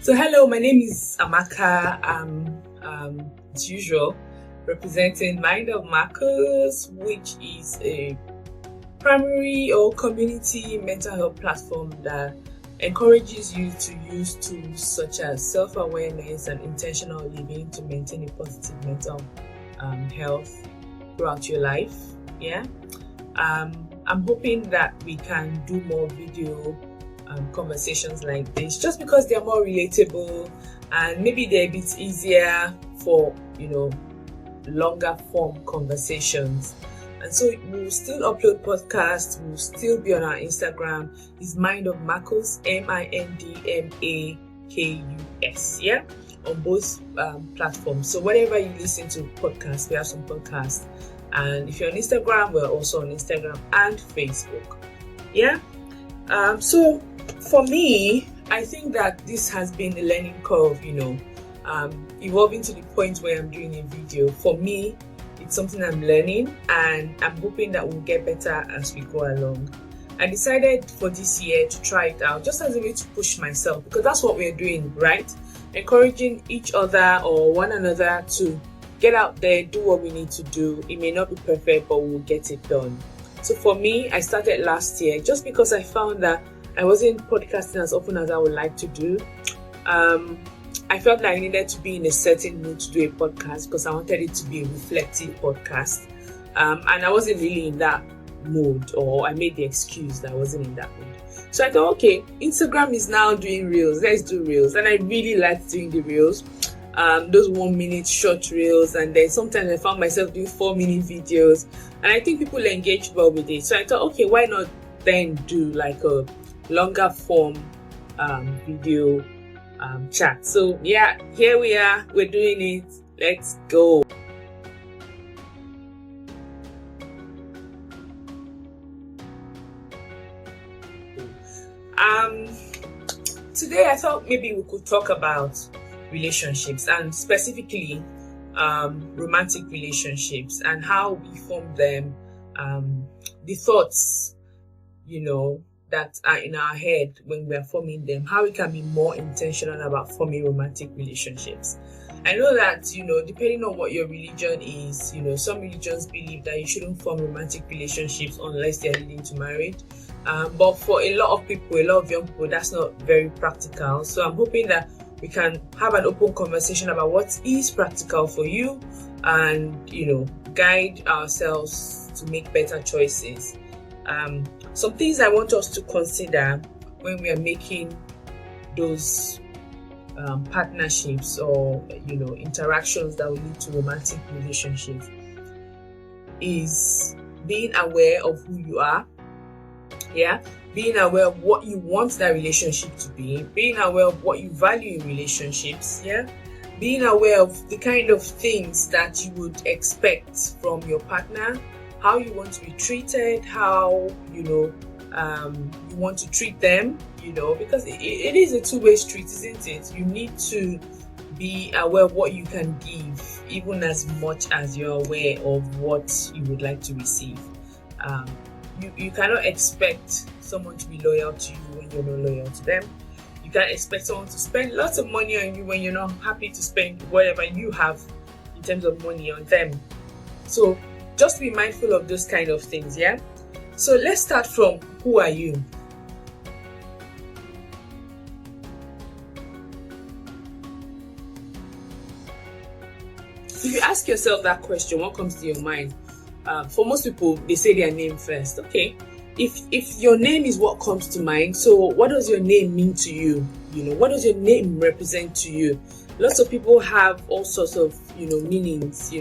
So hello, my name is Amaka. As usual, representing Mind of Marcus, which is a primary or community mental health platform that encourages you to use tools such as self-awareness and intentional living to maintain a positive mental health throughout your life. I'm hoping that we can do more video conversations like this, just because they're more relatable and maybe they're a bit easier for longer form conversations. And so we'll still upload podcasts, we'll still be on our Instagram. It's Mind of Marcus, MINDMAKUS, on both platforms. So whenever you listen to podcasts, we have some podcasts. And if you're on Instagram, we're also on Instagram and Facebook. So for me, I think that this has been a learning curve, evolving to the point where I'm doing a video. For me, it's something I'm learning, and I'm hoping that we'll get better as we go along. I decided for this year to try it out just as a way to push myself, because that's what we're doing, right? Encouraging each other or one another to get out there, do what we need to do. It may not be perfect, but we'll get it done. So for me, I started last year just because I found that I wasn't podcasting as often as I would like to do. I felt like I needed to be in a certain mood to do a podcast because I wanted it to be a reflective podcast. And I wasn't really in that mood, or I made the excuse that I wasn't in that mood. So I thought, okay, Instagram is now doing reels. Let's do reels. And I really liked doing the reels. Those 1 minute short reels, and then sometimes I found myself doing 4-minute videos, and I think people engaged well with it. So I thought, okay, why not then do like a longer form video chat. So here we are, we're doing it. Let's go. Today I thought maybe we could talk about relationships, and specifically romantic relationships, and how we form them, the thoughts that are in our head when we are forming them, how we can be more intentional about forming romantic relationships. I know that depending on what your religion is, some religions believe that you shouldn't form romantic relationships unless they're leading to marriage, but for a lot of people, a lot of young people, that's not very practical. So I'm hoping that we can have an open conversation about what is practical for you, and guide ourselves to make better choices. Some things I want us to consider when we are making those partnerships or interactions that will lead to romantic relationships is being aware of who you are. Being aware of what you want that relationship to be, being aware of what you value in relationships, being aware of the kind of things that you would expect from your partner, how you want to be treated, how you want to treat them, because it is a two-way street, isn't it? You need to be aware of what you can give, even as much as you're aware of what you would like to receive. You cannot expect someone to be loyal to you when you're not loyal to them. You can't expect someone to spend lots of money on you when you're not happy to spend whatever you have in terms of money on them. So just be mindful of those kind of things, So let's start from, who are you? If you ask yourself that question, what comes to your mind? For most people, they say their name first. Okay, if your name is what comes to mind, so what does your name mean to you? What does your name represent to you? Lots of people have all sorts of meanings.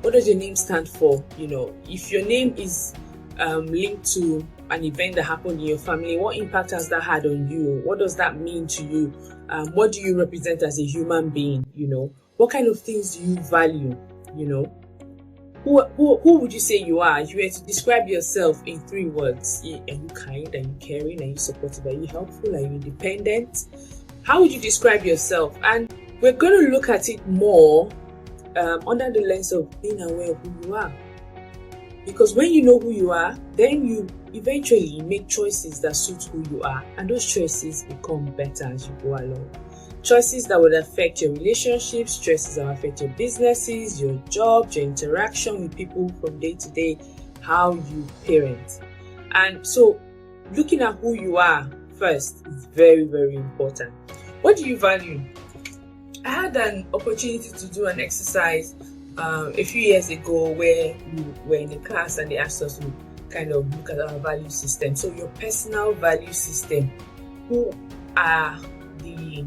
What does your name stand for? If your name is linked to an event that happened in your family, what impact has that had on you? What does that mean to you? What do you represent as a human being? What kind of things do you value? Who would you say you are? If you were to describe yourself in 3 words, are you kind? Are you caring? Are you supportive? Are you helpful? Are you independent? How would you describe yourself? And we're going to look at it more under the lens of being aware of who you are. Because when you know who you are, then you eventually make choices that suit who you are, and those choices become better as you go along. choices that would affect your relationships, choices that will affect your businesses, your jobs, your interaction with people from day to day, how you parent. And so looking at who you are first is very, very important. What do you value? I had an opportunity to do an exercise a few years ago where we were in a class and they asked us to kind of look at our value system. So your personal value system, who are the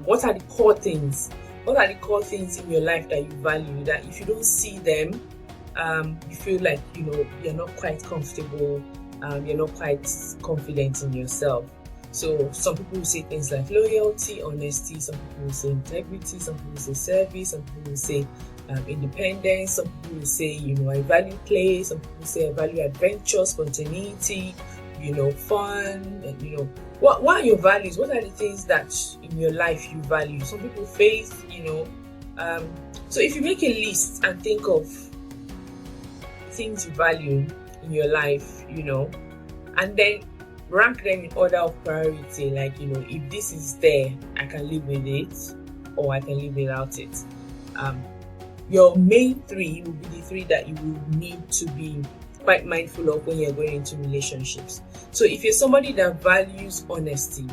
what are the core things? What are the core things in your life that you value, that if you don't see them, you feel like, you're not quite comfortable, you're not quite confident in yourself. So some people will say things like loyalty, honesty, some people will say integrity, some people will say service, some people will say independence, some people will say, I value play, some people will say I value adventure, spontaneity, fun, and what are your values? What are the things that in your life you value? Some people faith, so if you make a list and think of things you value in your life, and then rank them in order of priority, like, if this is there, I can live with it or I can live without it. Your main three will be the three that you will need to be quite mindful of when you're going into relationships. So if you're somebody that values honesty,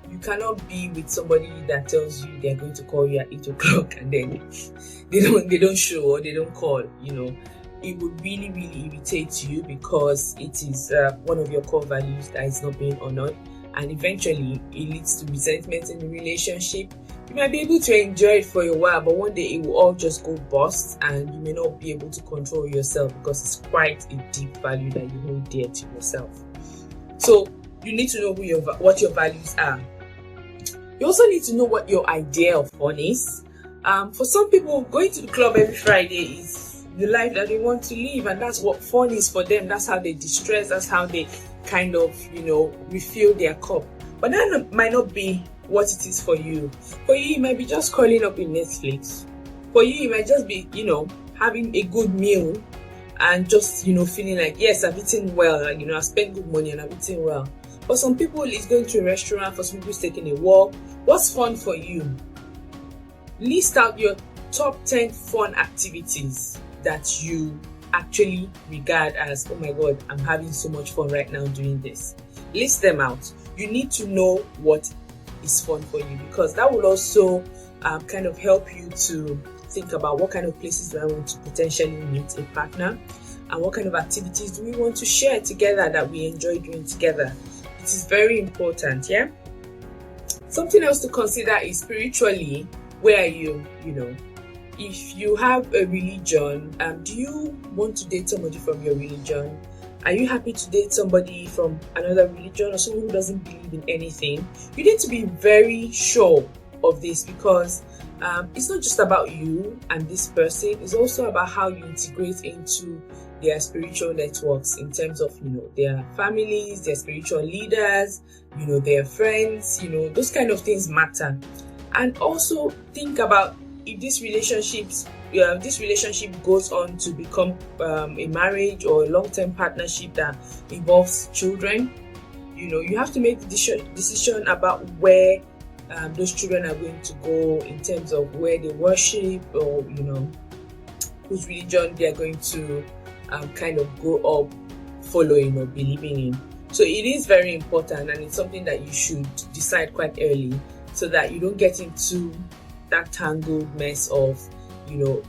you cannot be with somebody that tells you they're going to call you at 8 o'clock and then they don't show or they don't call. It would really, really irritate you because it is one of your core values that is not being honored, and eventually it leads to resentment in the relationship. You might be able to enjoy it for a while, but one day it will all just go bust and you may not be able to control yourself because it's quite a deep value that you hold dear to yourself. So you need to know what your values are. You also need to know what your idea of fun is. For some people, going to the club every Friday is the life that they want to live, and that's what fun is for them. That's how they distress, that's how they kind of refill their cup. But that might not be what it is for you. For you, it might be just curling up in Netflix. For you, it might just be having a good meal and just feeling like, yes, I've eaten well, like, I've spent good money and I've eaten well. For some people, it's going to a restaurant. For some people, it's taking a walk. What's fun for you? List out your top 10 fun activities that you actually regard as, oh my God, I'm having so much fun right now doing this. List them out. You need to know what is fun for you, because that will also kind of help you to think about what kind of places do I want to potentially meet a partner, and what kind of activities do we want to share together that we enjoy doing together. It is very important, yeah? Something else to consider is spiritually, where are you, if you have a religion, do you want to date somebody from your religion? Are you happy to date somebody from another religion or someone who doesn't believe in anything? You need to be very sure of this, because it's not just about you and this person. It's also about how you integrate into their spiritual networks in terms of, their families, their spiritual leaders, their friends, those kind of things matter. And also think about if this relationship goes on to become a marriage or a long-term partnership that involves children, you have to make the decision about where those children are going to go in terms of where they worship, or whose religion they are going to kind of grow up following or believing in. So it is very important, and it's something that you should decide quite early, so that you don't get into that tangled mess of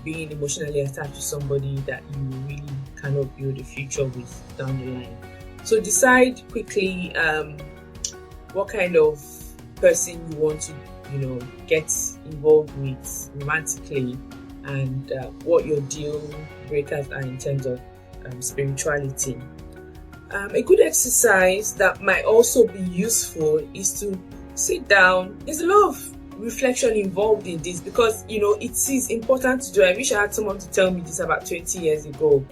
being emotionally attached to somebody that you really cannot build a future with down the line. So decide quickly what kind of person you want to get involved with romantically, and what your deal breakers are in terms of spirituality. A good exercise that might also be useful is to sit down. There's a lot of reflection involved in this, because it is important to do. I wish I had someone to tell me this about 20 years ago.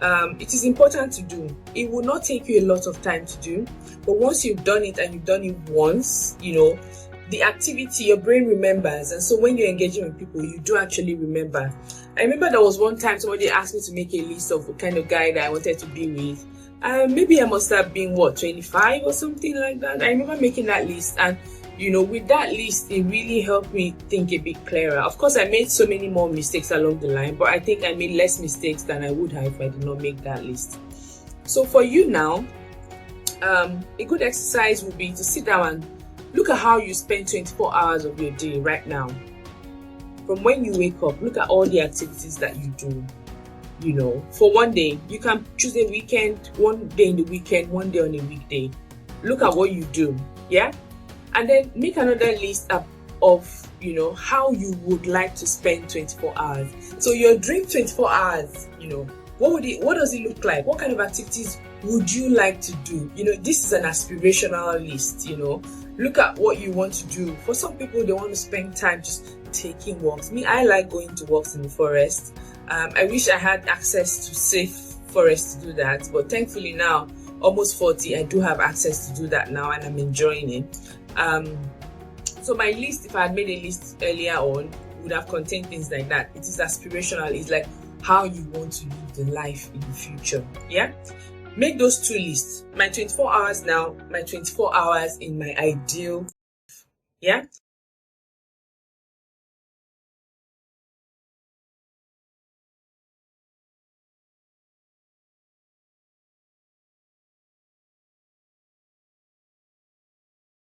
It is important to do. It will not take you a lot of time to do, but once you've done it, and you've done it once, the activity, your brain remembers, and so when you're engaging with people, you do actually remember. I remember there was one time somebody asked me to make a list of the kind of guy that I wanted to be with. Maybe I must have been 25 or something like that. I remember making that list, and with that list, it really helped me think a bit clearer. Of course, I made so many more mistakes along the line, but I think I made less mistakes than I would have if I did not make that list. So for you now, a good exercise would be to sit down and look at how you spend 24 hours of your day right now. From when you wake up, look at all the activities that you do. For one day, you can choose a weekend, one day in the weekend, one day on a weekday. Look at what you do, yeah? And then make another list up of, how you would like to spend 24 hours. So your dream 24 hours, what does it look like? What kind of activities would you like to do? This is an aspirational list, Look at what you want to do. For some people, they want to spend time just taking walks. Me, I like going to walks in the forest. I wish I had access to safe forest to do that, but thankfully now, almost 40, I do have access to do that now, and I'm enjoying it. So my list, if I had made a list earlier on, would have contained things like that. It is aspirational. It's like how you want to live the life in the future. Yeah. Make those two lists. My 24 hours now, my 24 hours in my ideal. Yeah.